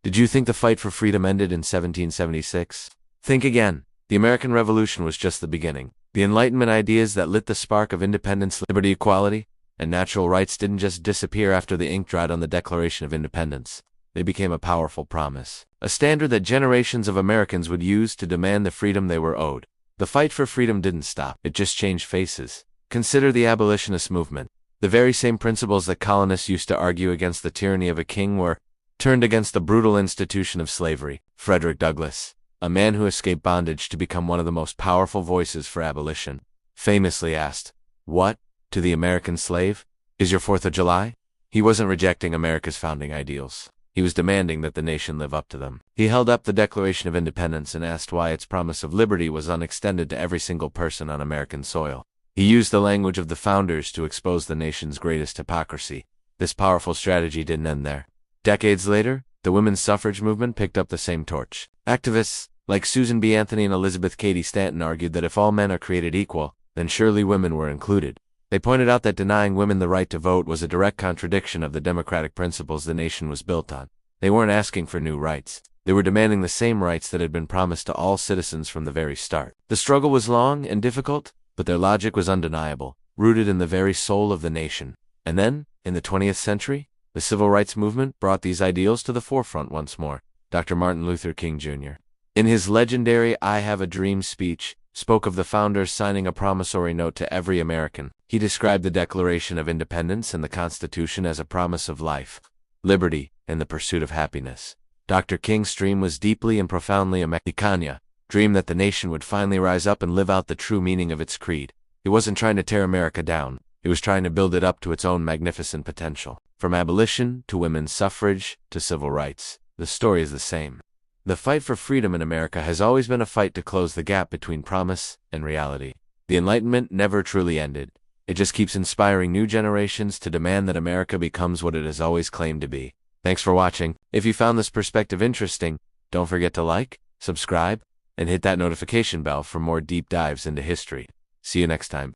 Did you think the fight for freedom ended in 1776? Think again. The American Revolution was just the beginning. The Enlightenment ideas that lit the spark of independence, liberty, equality, and natural rights didn't just disappear after the ink dried on the Declaration of Independence. They became a powerful promise, a standard that generations of Americans would use to demand the freedom they were owed. The fight for freedom didn't stop, it just changed faces. Consider the abolitionist movement. The very same principles that colonists used to argue against the tyranny of a king were turned against the brutal institution of slavery. Frederick Douglass, a man who escaped bondage to become one of the most powerful voices for abolition, famously asked, "What, to the American slave, is your 4th of July?" He wasn't rejecting America's founding ideals. He was demanding that the nation live up to them. He held up the Declaration of Independence and asked why its promise of liberty was unextended to every single person on American soil. He used the language of the founders to expose the nation's greatest hypocrisy. This powerful strategy didn't end there. Decades later, the women's suffrage movement picked up the same torch. Activists like Susan B. Anthony and Elizabeth Cady Stanton argued that if all men are created equal, then surely women were included. They pointed out that denying women the right to vote was a direct contradiction of the democratic principles the nation was built on. They weren't asking for new rights. They were demanding the same rights that had been promised to all citizens from the very start. The struggle was long and difficult, but their logic was undeniable, rooted in the very soul of the nation. And then, in the 20th century, the civil rights movement brought these ideals to the forefront once more. Dr. Martin Luther King Jr., in his legendary "I Have a Dream" speech, spoke of the founders signing a promissory note to every American. He described the Declaration of Independence and the Constitution as a promise of life, liberty, and the pursuit of happiness. Dr. King's dream was deeply and profoundly Americana, dream that the nation would finally rise up and live out the true meaning of its creed. He wasn't trying to tear America down. He was trying to build it up to its own magnificent potential. From abolition to women's suffrage to civil rights, the story is the same. The fight for freedom in America has always been a fight to close the gap between promise and reality. The Enlightenment never truly ended. It just keeps inspiring new generations to demand that America becomes what it has always claimed to be. Thanks for watching. If you found this perspective interesting, don't forget to like, subscribe, and hit that notification bell for more deep dives into history. See you next time.